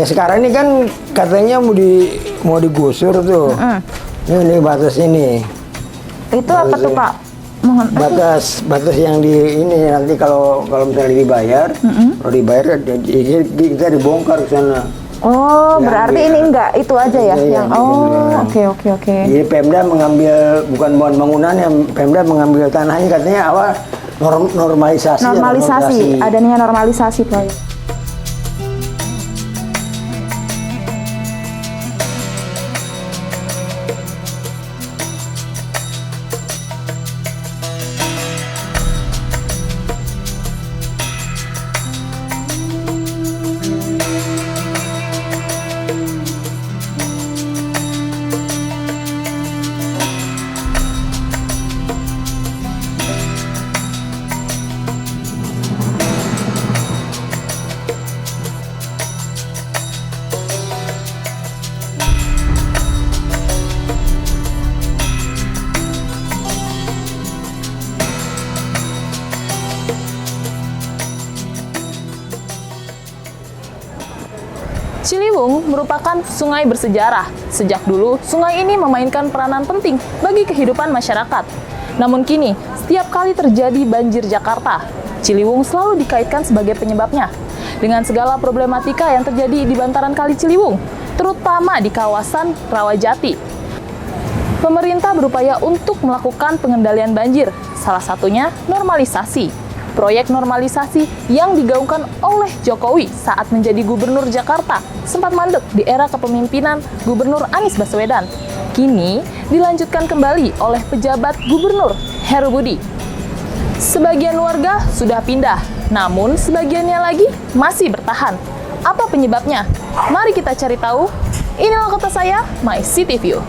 Ya sekarang ini kan katanya mau digusur tuh. Ini batas ini. Itu apa tuh Pak? Mohon Batas yang di ini nanti kalau misalnya dibayar, kalau dibayar kita dibongkar ke sana. Oh, Yang berarti di- ini enggak itu aja ya? Iya, Yang yang oke. Jadi Pemda mengambil bukan bangunan yang Pemda mengambil tanahnya katanya awal normalisasi. Normalisasi, adanya normalisasi proyek. Ciliwung merupakan sungai bersejarah. Sejak dulu, sungai ini memainkan peranan penting bagi kehidupan masyarakat. Namun kini, setiap kali terjadi banjir Jakarta, Ciliwung selalu dikaitkan sebagai penyebabnya. Dengan segala problematika yang terjadi di bantaran Kali Ciliwung, terutama di kawasan Rawajati. Pemerintah berupaya untuk melakukan pengendalian banjir, salah satunya normalisasi. Proyek normalisasi yang digaungkan oleh Jokowi saat menjadi Gubernur Jakarta sempat mandek di era kepemimpinan Gubernur Anies Baswedan. Kini dilanjutkan kembali oleh pejabat Gubernur Heru Budi. Sebagian warga sudah pindah, namun sebagiannya lagi masih bertahan. Apa penyebabnya? Mari kita cari tahu. Inilah kota saya, My City View.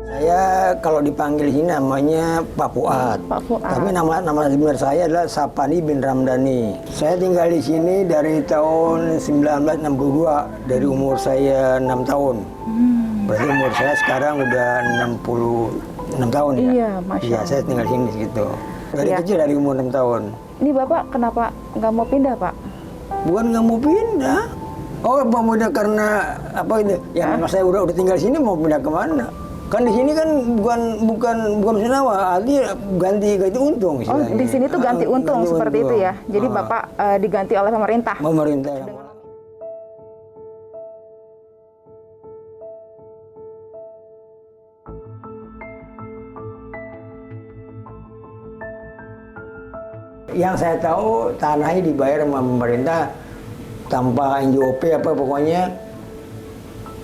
Saya kalau dipanggil sini namanya Pak Fuad. Pak Fuad. Tapi nama sebenarnya saya adalah Sapani bin Ramdhani. Saya tinggal di sini dari tahun 1962, dari umur saya 6 tahun. Berarti umur saya sekarang udah 66 tahun ya. Iya, Masya Iya, saya tinggal di sini gitu. Dari Iya. kecil dari umur 6 tahun. Ini Bapak kenapa nggak mau pindah Pak? Bukan nggak mau pindah. Oh, mau pindah karena apa ini? Ya memang saya udah tinggal di sini, mau pindah kemana? Kan di sini kan bukan senawa, artinya ganti untung. Oh, istilahnya. di sini tuh ganti untung seperti itu ya. Jadi Bapak diganti oleh pemerintah. Pemerintah. Yang saya tahu tanahnya dibayar sama pemerintah tanpa NJOP apa pokoknya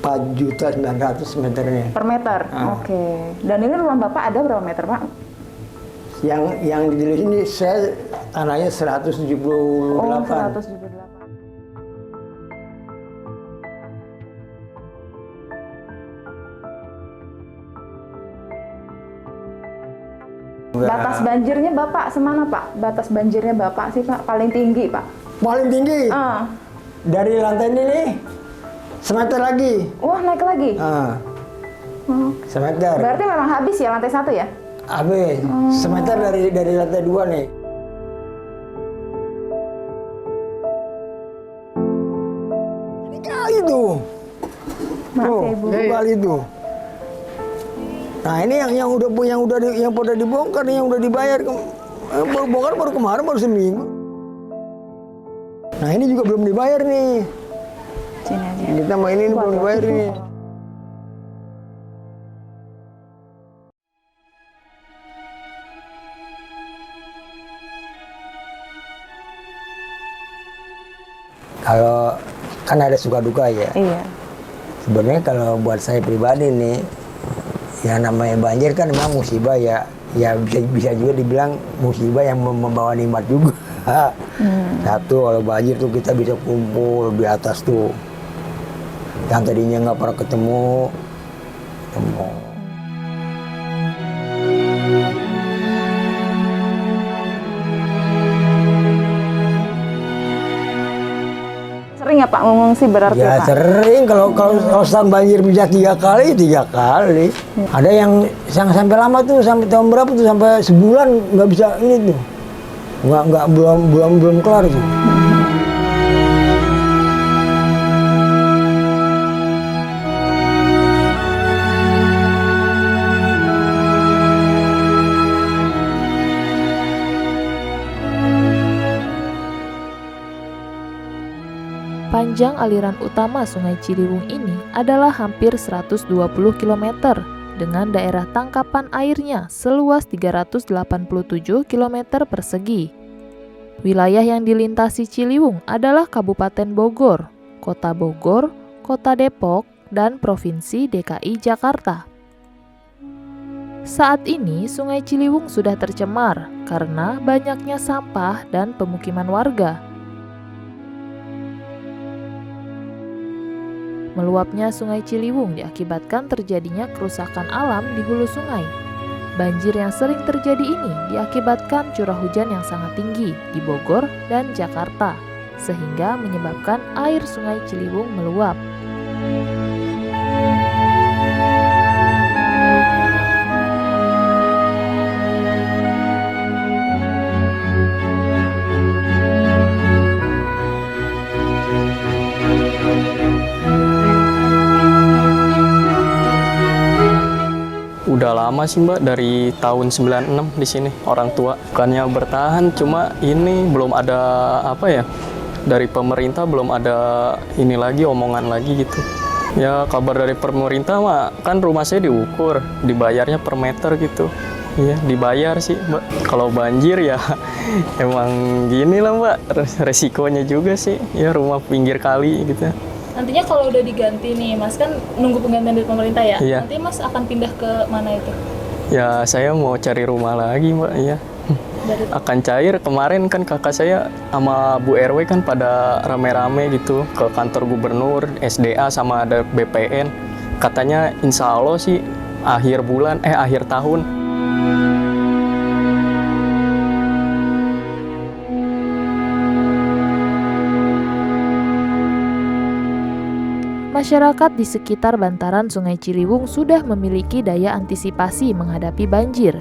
4.900.000 meternya. Per meter. Oke. Dan ini rumah Bapak ada berapa meter, Pak? Yang di sini saya tanahnya 178. Oh, 178. Batas banjirnya Bapak semana, Pak? Batas banjirnya Bapak sih, Pak, paling tinggi, Pak. Paling tinggi Ah. dari lantai ini nih, semeter lagi. Wah, naik lagi. Semeter. Berarti memang habis ya lantai 1 ya? Habis. Semeter dari lantai 2 nih. Ini kali tuh. Maaf Tuh, ya, Ibu. ini kali tuh. Nah ini yang udah dibongkar, yang udah dibayar, baru bongkar baru kemarin baru seminggu. Nah ini juga belum dibayar nih. Sini aja. Kita mau ini belum dibayar nih. Kalau kan ada suka duka ya. Iya. Sebenarnya kalau buat saya pribadi nih, yang namanya banjir kan memang musibah ya. Ya bisa juga dibilang musibah yang membawa nikmat juga. Satu, kalau banjir tuh kita bisa kumpul di atas tuh. Yang tadinya nggak pernah ketemu. Pak mengungsi berarti Ya Pak? sering, kalau setahun banjir bisa 3 kali. Ada yang sampai lama tuh, sampai tahun berapa tuh, sampai sebulan nggak bisa ini tuh. Nggak belum kelar tuh. Panjang aliran utama Sungai Ciliwung ini adalah hampir 120 km dengan daerah tangkapan airnya seluas 387 km persegi. Wilayah yang dilintasi Ciliwung adalah Kabupaten Bogor, Kota Bogor, Kota Depok, dan Provinsi DKI Jakarta. Saat ini Sungai Ciliwung sudah tercemar karena banyaknya sampah dan pemukiman warga. Meluapnya Sungai Ciliwung diakibatkan terjadinya kerusakan alam di hulu sungai. Banjir yang sering terjadi ini diakibatkan curah hujan yang sangat tinggi di Bogor dan Jakarta, sehingga menyebabkan air Sungai Ciliwung meluap. Udah lama sih Mbak, dari tahun 96 di sini orang tua. Bukannya bertahan, cuma ini belum ada dari pemerintah belum ada ini lagi, omongan lagi gitu. Ya kabar dari pemerintah mah kan rumah saya diukur, dibayarnya per meter gitu. Iya dibayar sih Mbak. Kalau banjir ya emang gini lah Mbak, resikonya juga sih. Ya rumah pinggir kali gitu. Nantinya kalau udah diganti nih, Mas kan nunggu penggantian dari pemerintah ya? Iya. Nanti Mas akan pindah ke mana itu? Ya saya mau cari rumah lagi Mbak, iya. Akan cair. Kemarin kan kakak saya sama Bu RW kan pada rame-rame gitu ke kantor gubernur, SDA sama ada BPN. Katanya insya Allah sih akhir tahun. Masyarakat di sekitar bantaran Sungai Ciliwung sudah memiliki daya antisipasi menghadapi banjir,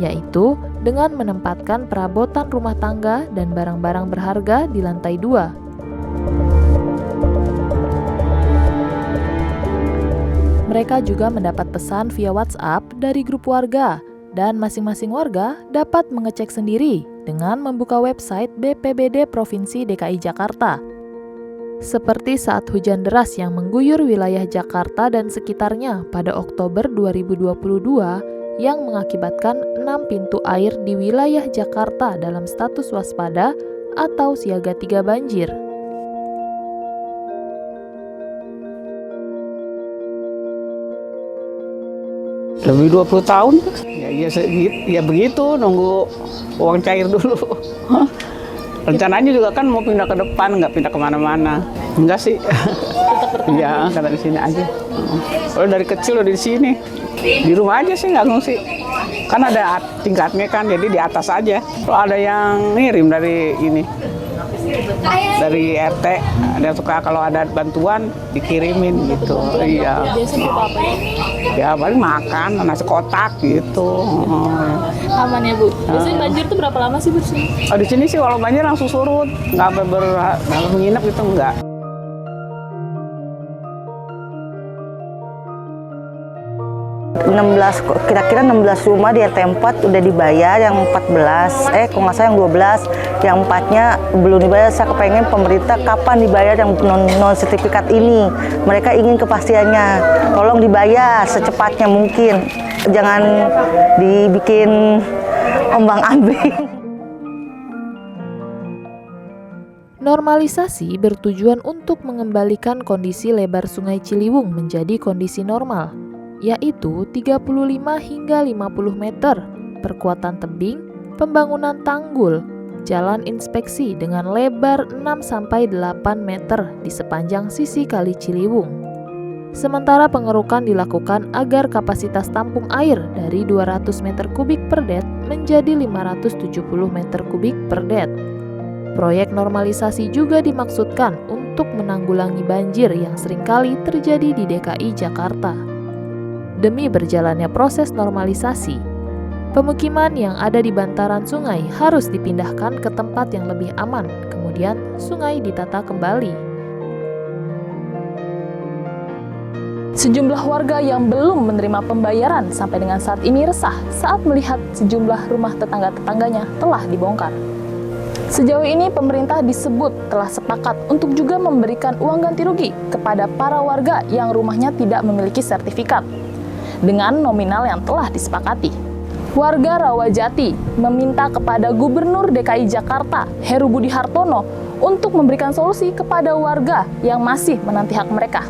yaitu dengan menempatkan perabotan rumah tangga dan barang-barang berharga di lantai 2. Mereka juga mendapat pesan via WhatsApp dari grup warga, dan masing-masing warga dapat mengecek sendiri dengan membuka website BPBD Provinsi DKI Jakarta. Seperti saat hujan deras yang mengguyur wilayah Jakarta dan sekitarnya pada Oktober 2022 yang mengakibatkan 6 pintu air di wilayah Jakarta dalam status waspada atau siaga 3 banjir. Lebih 20 tahun. Ya begitu, nunggu uang cair dulu. Rencananya juga kan mau pindah ke depan, nggak pindah kemana-mana. Enggak sih. Iya, karena di sini aja. Kalau dari kecil udah di sini. Di rumah aja sih nggak ngungsi. Kan ada tingkatnya kan, jadi di atas aja. Kalau ada yang ngirim dari ini, dari RT, ada suka kalau ada bantuan dikirimin gitu. Iya. Biasanya apa ya? Ya paling makan, nasi kotak gitu. Aman ya Bu? Biasanya banjir tuh berapa lama sih Bu? Oh, di sini sih kalau banjir langsung surut, nggak menginap gitu enggak. Kira-kira 16 rumah di RT 4 udah dibayar, yang 14, kalau nggak salah yang 12, yang 4-nya belum dibayar. Saya kepengen pemerintah kapan dibayar yang non sertifikat ini. Mereka ingin kepastiannya, tolong dibayar secepatnya mungkin, jangan dibikin ombang-ambing. Normalisasi bertujuan untuk mengembalikan kondisi lebar Sungai Ciliwung menjadi kondisi normal, yaitu 35 hingga 50 meter, perkuatan tebing, pembangunan tanggul, jalan inspeksi dengan lebar 6-8 meter di sepanjang sisi Kali Ciliwung. Sementara pengerukan dilakukan agar kapasitas tampung air dari 200 meter kubik per det menjadi 570 meter kubik per det. Proyek normalisasi juga dimaksudkan untuk untuk menanggulangi banjir yang seringkali terjadi di DKI Jakarta. Demi berjalannya proses normalisasi, pemukiman yang ada di bantaran sungai harus dipindahkan ke tempat yang lebih aman, kemudian sungai ditata kembali. Sejumlah warga yang belum menerima pembayaran sampai dengan saat ini resah saat melihat sejumlah rumah tetangga-tetangganya telah dibongkar. Sejauh ini pemerintah disebut telah sepakat untuk juga memberikan uang ganti rugi kepada para warga yang rumahnya tidak memiliki sertifikat dengan nominal yang telah disepakati. Warga Rawajati meminta kepada Gubernur DKI Jakarta, Heru Budi Hartono, untuk memberikan solusi kepada warga yang masih menanti hak mereka.